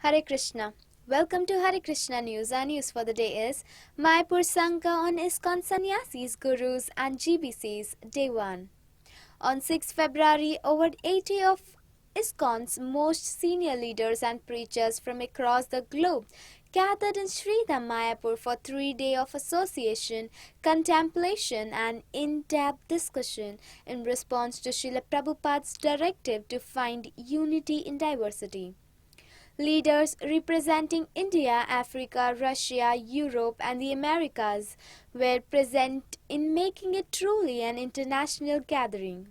Hare Krishna. Welcome to Hare Krishna News. Our news for the day is Mayapur Sanga on ISKCON Sannyasis, Gurus and GBCs, Day 1. On 6 February, over 80 of ISKCON's most senior leaders and preachers from across the globe gathered in Sri Dhama Mayapur for 3 days of association, contemplation and in-depth discussion in response to Srila Prabhupada's directive to find unity in diversity. Leaders representing India, Africa, Russia, Europe and the Americas were present in making it truly an international gathering.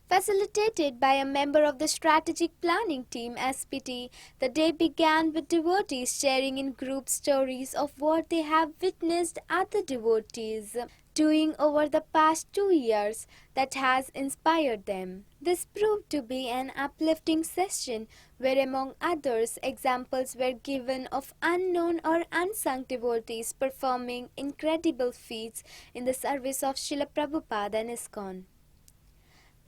Facilitated by a member of the strategic planning team SPT, the day began with devotees sharing in group stories of what they have witnessed other devotees doing over the past 2 years that has inspired them. This proved to be an uplifting session where, among others, examples were given of unknown or unsung devotees performing incredible feats in the service of Srila Prabhupada and ISKCON.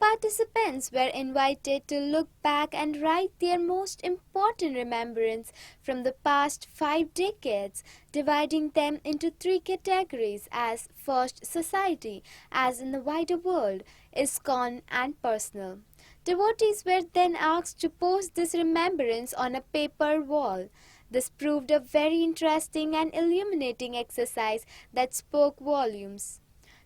Participants were invited to look back and write their most important remembrance from the past 5 decades, dividing them into 3 categories as first society, as in the wider world, ISKCON and personal. Devotees were then asked to post this remembrance on a paper wall. This proved a very interesting and illuminating exercise that spoke volumes.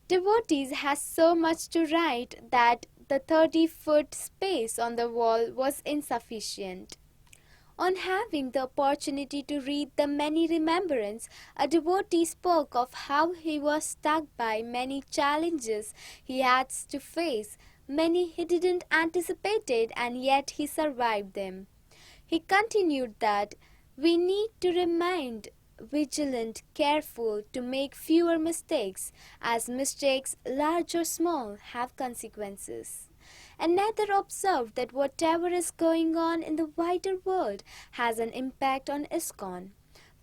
Devotees had so much to write that the 30-foot space on the wall was insufficient. On having the opportunity to read the many remembrance, a devotee spoke of how he was stuck by many challenges he had to face, many he didn't anticipate and yet he survived them. He continued that we need to remain vigilant, careful to make fewer mistakes, as mistakes, large or small, have consequences. Another observed that whatever is going on in the wider world has an impact on ISKCON.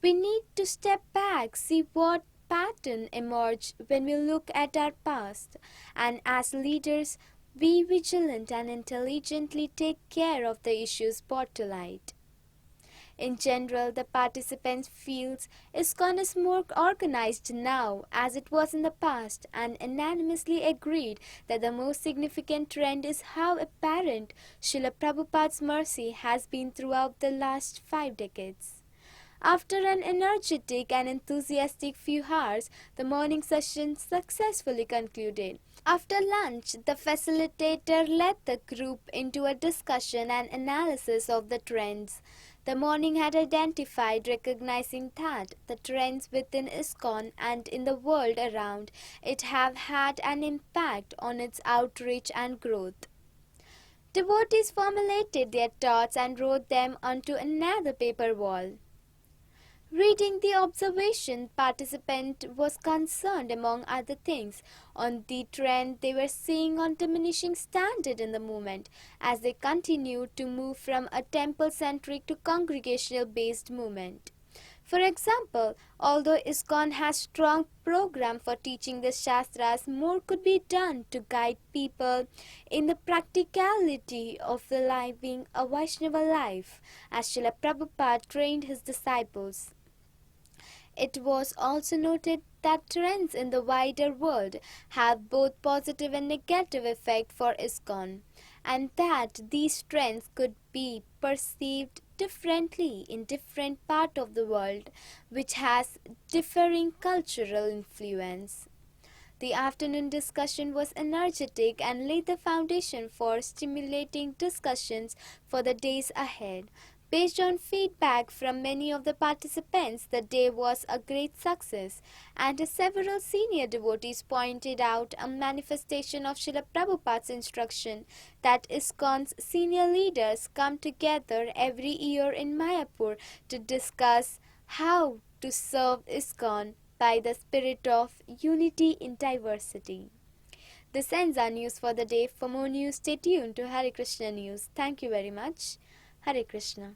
We need to step back, see what pattern emerge when we look at our past, and as leaders, be vigilant and intelligently take care of the issues brought to light. In general, the participants feel ISKCON is more organized now as it was in the past and unanimously agreed that the most significant trend is how apparent Srila Prabhupada's mercy has been throughout the last 5 decades. After an energetic and enthusiastic few hours, the morning session successfully concluded. After lunch, the facilitator led the group into a discussion and analysis of the trends. The morning had identified, recognizing that the trends within ISKCON and in the world around it have had an impact on its outreach and growth. Devotees formulated their thoughts and wrote them onto another paper wall. Reading the observation, participant was concerned, among other things, on the trend they were seeing on diminishing standard in the movement as they continued to move from a temple-centric to congregational-based movement. For example, although ISKCON has strong program for teaching the Shastras, more could be done to guide people in the practicality of living a Vaishnava life, as Srila Prabhupada trained his disciples. It was also noted that trends in the wider world have both positive and negative effect for ISKCON, and that these trends could be perceived differently in different part of the world, which has differing cultural influence. The afternoon discussion was energetic and laid the foundation for stimulating discussions for the days ahead. Based on feedback from many of the participants, the day was a great success, and several senior devotees pointed out a manifestation of Srila Prabhupada's instruction that ISKCON's senior leaders come together every year in Mayapur to discuss how to serve ISKCON by the spirit of unity in diversity. This ends our news for the day. For more news, stay tuned to Hare Krishna News. Thank you very much. Hare Krishna.